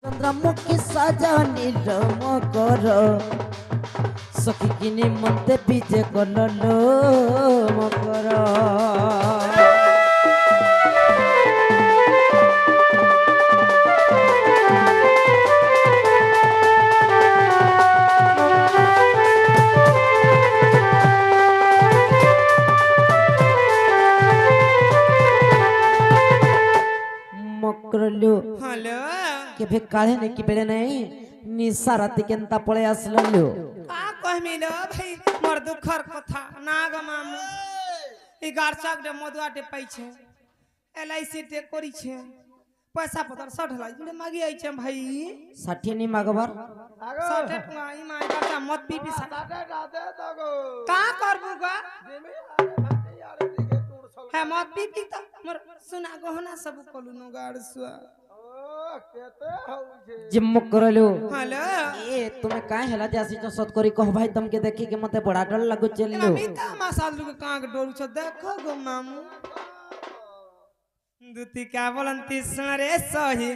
ଚନ୍ଦ୍ରମୁଖୀ ସଜନୀର ମକର ସଖୀ କିନି ମତେ ବିଜେ କଲଲୋ ମକର। ମକରଲୁ हेलो କେବେ କାଳେ ନେକି ବେଳେ ନାହିଁ ନିଶା ରାତି କେନ୍ତା ପଳେଇ ଆସିଲୁ। का कहमिलो भाई मोर दुखर कथा ना ग मामू ई गारसाक डे मधुआ डे पाई छे एलआईसी डे करी छे पैसा पतर 60 लाख जुड़े मागी आई छे भाई 60 नी मागबार 60 टका ई माई गारसा मत पीपी सा का करबू गा है मत पीपी त मोर सुना गहना सब कलु न गारसुआ जे मकरलु हेलो ए तुमे काहे हला जासी तो सत करी कह भाई तुमके देखी के मते बड़ा डर लागु चलियो। मीता मासालू के कांग डोरू छ देखो गो मामू दुती का बोलंती सरे सही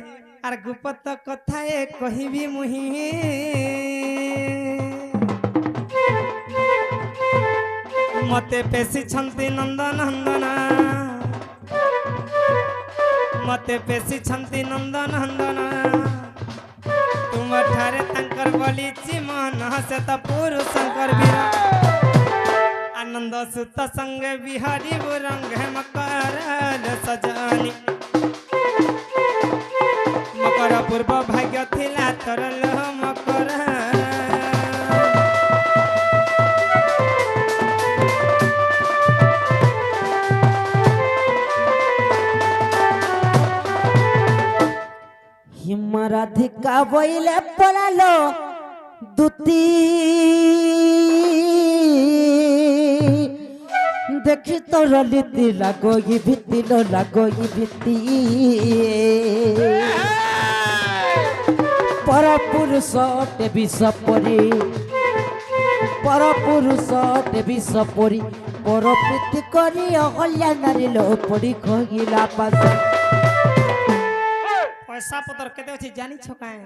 आर गुपत कथा ए कहिबी मुही मते पेशी छंती नंदन नंदना मते पेशी छंती नंदन नंदना तुम ठारे तंकर बोली चिमन से त पुरुष शंकर बीरा आनंद सुत संग बिहारी रंग मकर सजानी मकर पूर्व भाग्य थिला तरल मकर हिमराधिका बोइले पलालो दुती देखी तो रलिती लागो ये भित्ती लो लागो ये भित्ती पर पुरुष टेबी सपरी पर पुरुष टेबी सपरी पर प्रीति करी अहल्या नारी लो पड़ी खगिला पास पैसा पतर केते अछि जानि छ काए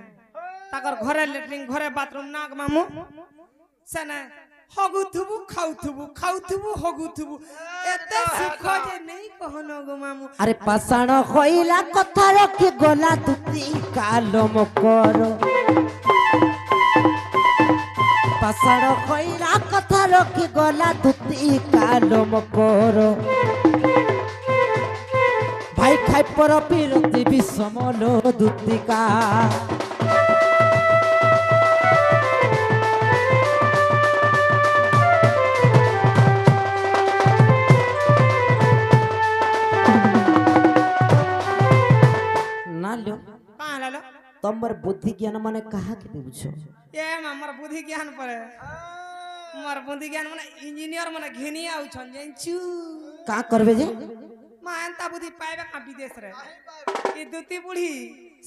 ताकर घरे लेटरिंग घरे बाथरूम नाग मामू सेना हगुथुबु खाउथुबु हगुथुबु एते सुख जे नहीं कहनो गो मामू अरे पाषाण होइला कथा रखी गला तुती कालो मकर पाषाण होइला कथा रखी गला तुती कालो मकर भाई खाई पर पिरती विषमलो दुतिका नालो कहां लालो तमर बुद्धि ज्ञान माने कहा के बुझो ए हमर बुद्धि ज्ञान परे हमर बुद्धि ज्ञान माने इंजीनियर माने घेनी आउ छन जेंचू का करबे जे मां एंता बुद्धि पाइबे का विदेश रे ई दुती बुढ़ी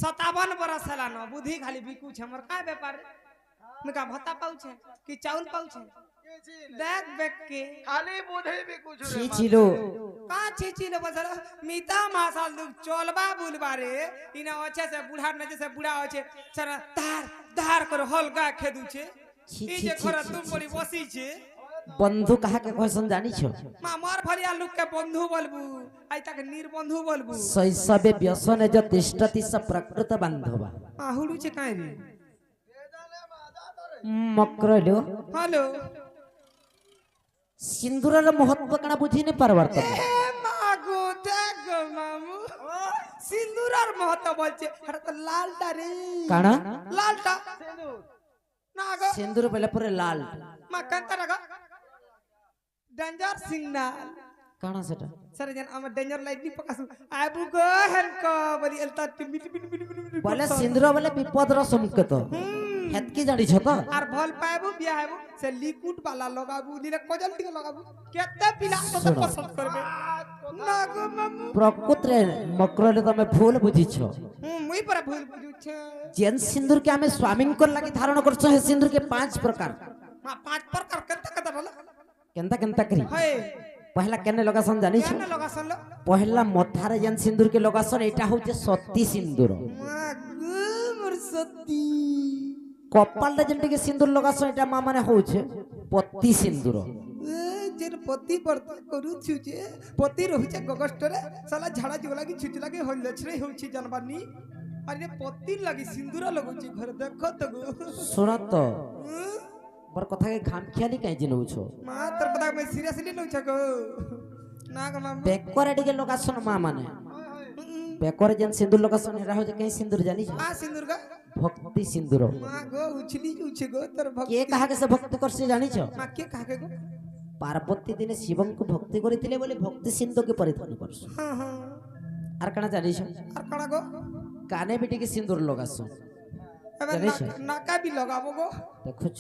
57 बरस हला न बुद्धि खाली बिकू छ हमर का व्यापार मिका भत्ता पाउ छे कि चाउल पाउ छे देख बेक के खाली बुद्धि भी कुछ रे छी छिलो का छिलो बसर मीता मासाल दुख चोलबा बुलबा रे इना अच्छे से बूढ़ा न जैसे बूढ़ा होछे सर धार धार कर हलगा खेदु छे ई जे खरा तुम पड़ी बसी छे बंधु कहा के क्वेश्चन जानी छो मार भरिया लोग के बंधु बोलबू आई तक निर्बंधु बोलबू शैशवे व्यसने जो तिष्ठति स प्रकृत बांधवा आहुडू छे काई रे मकरलो हेलो सिंदूरर महत्व कणा बुझी नहीं पारबार त ए मागो देख मामू सिंदूरर महत्व बोलछे हर तो लालटा रे काणा लालटा नागो सिंदूर पहले पूरे लाल मा कंता रगा डेंजर सिग्नल काणा सेटा सर जन हम डेंजर लाइट नहीं पकासु आबू गो हन को बली एलता मिट मिट मिट मिट बोले सिंदूर बोले विपद र संकेत हेत की जानी छ त आर भल पाएबू बिया हेबू से लिक्विड वाला लगाबू नीरे कोजल टिक लगाबू केते पिला तो पसंद करबे नागो मामू प्रकृत रे मकरले तमे भूल बुझी छ मुई पर भूल बुझू छे जेन सिंदूर के हमें स्वामी को लगी धारण कर छ है सिंदूर के 5 प्रकार हां 5 प्रकार केते केते रहला केनता केनता करी हे पहला केने लगासन जानी छ केने लगासन लो पहला मथारे जेन सिंदूर के लगासन एटा होचे सती सिंदूर मागो मोर সতী কপালটা যেটাকে সিন্দুর লগাছ এটা মা মানে হচ্ছে পতি সিন্দুর যে পতি বর্তা করুছু যে পতি রহুছে গগষ্টরে সালা ঝাড়া যোগ লাগি ছুটি লাগি হইলে ছড়ে হচ্ছে জানবার নি আর যে পতি লাগি সিন্দুর লাগুছি ঘরে দেখো তো গো শোন তো মোর কথাকে খামখিয়ালি কাই যে নউছ মা তোর কথা আমি সিরিয়াসলি নউছ গো না গো মা বেকরে দিকে লগাছ না মা মানে বেকরে যেন সিন্দুর লগাছ এরা হচ্ছে কাই সিন্দুর জানিস আ সিন্দুর গা ভক্তি সিন্দুর মা গো উছলি উছে গো তোর ভক্তি কে কাহাকে সে ভক্তি করছে জানিছ মা কে কাকে গো পার্বতী দিনে শিবଙ୍କୁ ভক্তি করিଥିଲେ বলে ভক্তি সিন্ধুকে পরিধান করছ হ্যাঁ হ্যাঁ আর কানা জানিস আর কাড়া গো কানে বিটিকে সিন্দুর লগাছ এবার জানিস? নাকা বি লাগাবো গো দেখুছ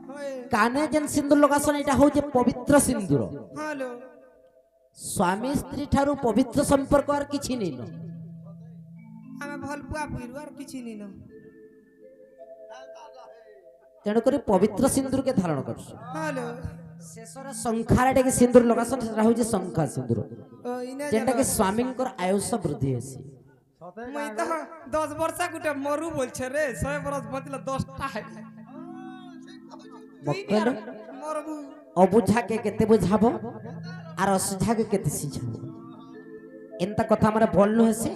হয় কানে যেন সিন্দুর লগাছ এটা হচ্ছে পবিত্র সিন্দুর হ্যালো স্বামী স্ত্রী ঠারু পবিত্র সম্পর্ক আর কিছু নেই আমি ভাল পুয়া পুইরু আর কিছু নি না তেণুকরি পবিত্র সিন্দুরকে ধারণ করছ হ্যালো শেষরে শঙ্খারেটাকে সিন্দুর লগাছ সেটা হচ্ছে শঙ্খা সিন্দুর ও ইনা যেটাকে স্বামীঙ্কর আয়ুষ বৃদ্ধি হয়েছে মই তো 10 বর্ষা গুটে মরু বলছে রে 100 বরস বদলা 10টা হয় তুই বক্তব্য মরবু অবুঝাকে কেতে বুঝাবো আর অসুঝাকে কেতে শিঝাবো এন্তা কথা আমার বললু হেসে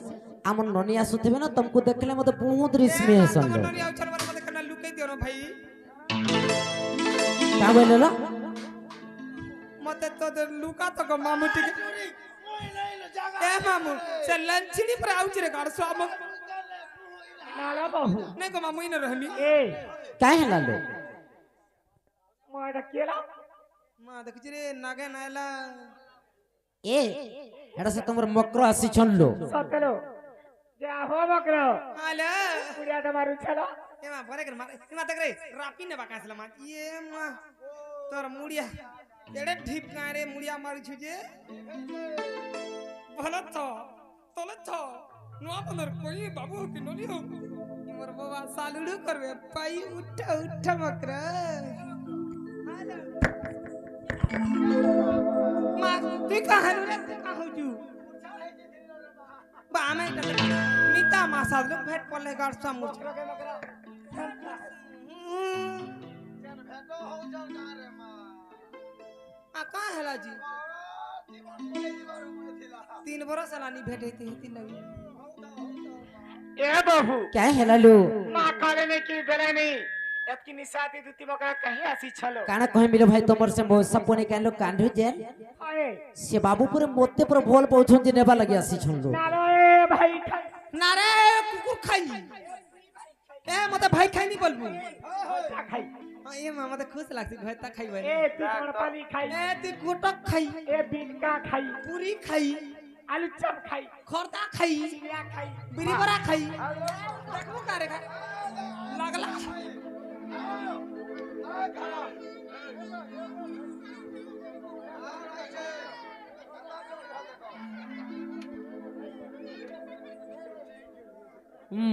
আমার ননি আসুথিবে না তুমকু দেখলে মতে বহুত রিস্মি হেসন ননি আউছার বারে মতে কেন লুকাই দিও না ভাই তা বললো মতে তোদের লুকা তো গো মামু টিকে এ মামু সে লঞ্চিনি पर আউছ রে গাড় সব নালা বাহু নাই গো মামু ইনে রহমি এ কাই হেলালো মাটা কেলা মা দেখছি রে নাগে নাইলা এ এটা সে তোমার মক্র আসি ছনলো সতলো যে আহো বকর আলে পুরিয়াটা মারু ছাড়া এ মা পরে করে মা এ মা দেখ রে রাপি নে বাকাসলা মা ইয়ে মা তোর মুড়িয়া এড়ে ঢিপ কারে মুড়িয়া মারছু যে ভালো তো তোলে তো নোয়া বলর কই বাবু কি নলি হো মোর বাবা সালুড়ু করবে পাই উঠা উঠা মকরা মা তুই কাহালু রে কাহু জু বা আমি মিতা মা সালু ভেট পড়লে গাড় সামু आ कहाँ है लाजी 3 बरस लानी भेटे थे हिती लगी এ বাহু কাই হেলালো মা কালে নে কি বেলে নি এতকি নিসাতি দুতি বকর কহি আসি ছলো কানা কহিমিলো ভাই তোমার সে মোহ সপনে কাইলো কান্ডু জেল আয়ে সে বাবু পুরে মতে পুরো ভোল পৌঁছন যে নেবা লাগি আসি ছনলো নালো এ ভাই খাই ना रे कुकुर खाई ए मते भाई खाई नहीं बोलबू তা খাই हां ये मां मते खुश लागसी भाई ता खाई भाई এ তুই কড়পালি খাই ए तू गोटक खाई এ বিনকা খাই पूरी खाई আলু চপ খাই खरता खाई চিড়া খাই बिरी बरा खाई देखबो का रे लागला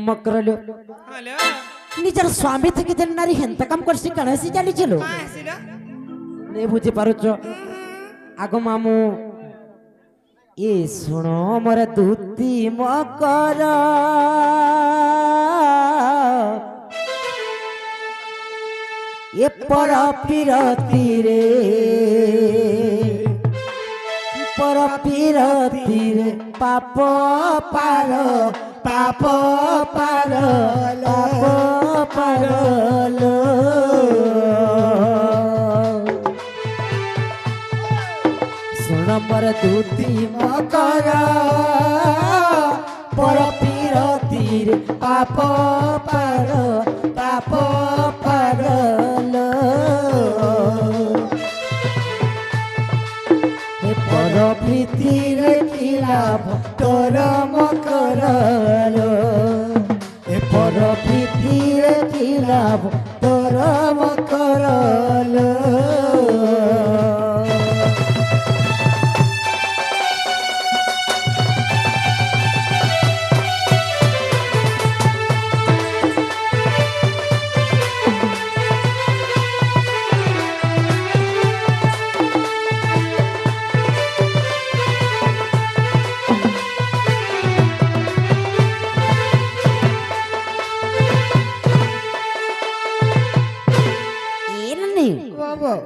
মকরলো हेलो নিজের স্বামী থেকে যে নারী হেনতা কাম করছি কেন সে জানিছিল कहां है सिला নে বুঝি পারুছ আগো মামু এ শুনো মোর দুতি মকর এ পর পিরতি রে পর পিরতি রে পাপ পার পাপ পার পাপ পারলো নম্বর দুতি মকর পর পিরতির পাপ পার পাপ পারল এ পর প্রীতির কি লাভ তোর মকরল এ পর প্রীতির কি লাভ তোর মকরল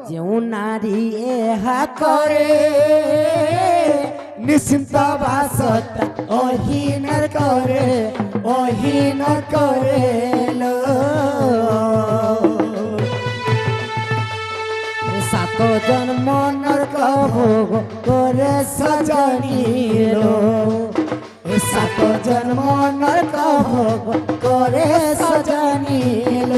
ଯେଉଁ ନାରୀ ଏହା କରେ ନିଶ୍ଚିନ୍ତ ବାସତା ଅହୀନ କରେ ଲୋ সাত জন্ম নরক ভোগ করে সজনীল সাত জন্ম নরক ভোগ করে সজনীল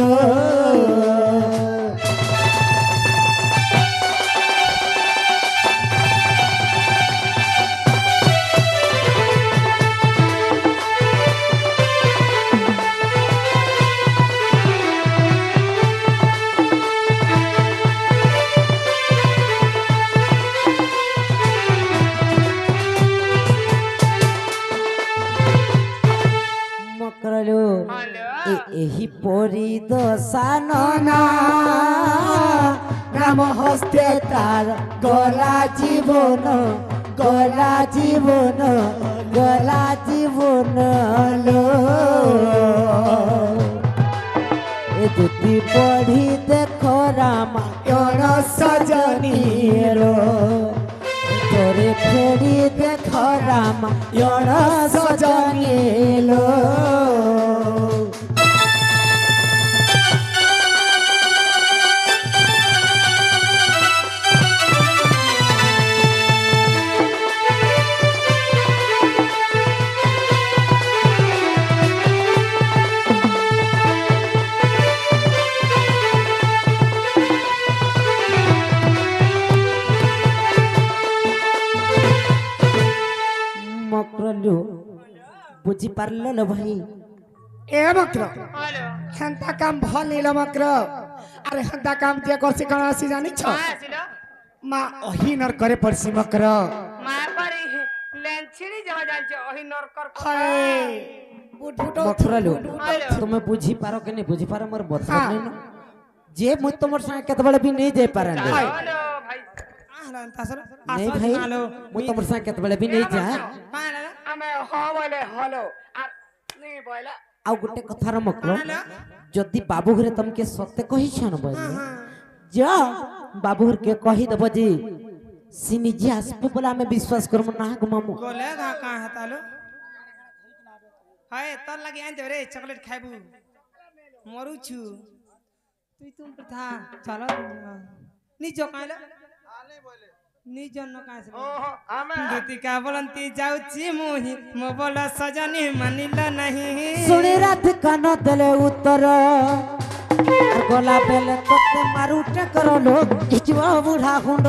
মকরলো ଏହି ପରି ଦଶାନନା ନାମ ହସ୍ତେ ତାର ଗଲା ଜୀବନ ଲୋ ଏ ଦୁତି ପଢି ଦେଖ ରାମାୟଣ ସଜନୀର তোরে ফেরি দেখ রামায়ণ সজনীল মকরলু বুঝি পারল না ভাই এ মক্র हेलो হেন্তা কাম ভাল নিল মক্র আরে হেন্তা কাম যে করছি কোন আসি জানিছ कहाँ आसिलो মা অহিনর করে পড়ছি মক্র माँ पर लेंचिनी जमा जान्छ ओही नरकर হায় বুট বুট মকরলু हेलो তুমি বুঝি পারো কি না বুঝি পারো মোর বদল হ্যাঁ। নাই না যে মুই তোমার সঙ্গে কেতবেলে বি নেই যাই পারেন हेलो भाई আহলান তাসর নেই আসল ভাই নালো মুই তোমার সঙ্গে কেতবেলে বি নেই যা কায় লাগা ଆମେ ହଁ ବୋଇଲେ ହଲୋ ଆର ନି ବୋଇଲା ଆଉ ଗୋଟେ କଥାର ମକ୍ର କାଣା ଯଦି ବାବୁ ଘରେ ତମକେ ସତେ କହିଛନ ବୋଲେ যা বাবু ঘরকে কহি দেব যে সে নিজে আসবে বলে আমি বিশ্বাস করবো না গো মামু গোলে গা কা হাতালো হায় তোর লাগি আনতে রে চকলেট খাইবু মরুছু তুই তুম প্রথা চলো নিজ কাইলা নিজ ন কাইছে ओहो आमे গীতিকা বলন্তি যাউছি মুহি মো বল সজনী মানিলা নাহি শুনি রাত কান দেলে উত্তর আর গলা বেলে তোতে মারুটে করলো ইচবা বুড়া হুন্ড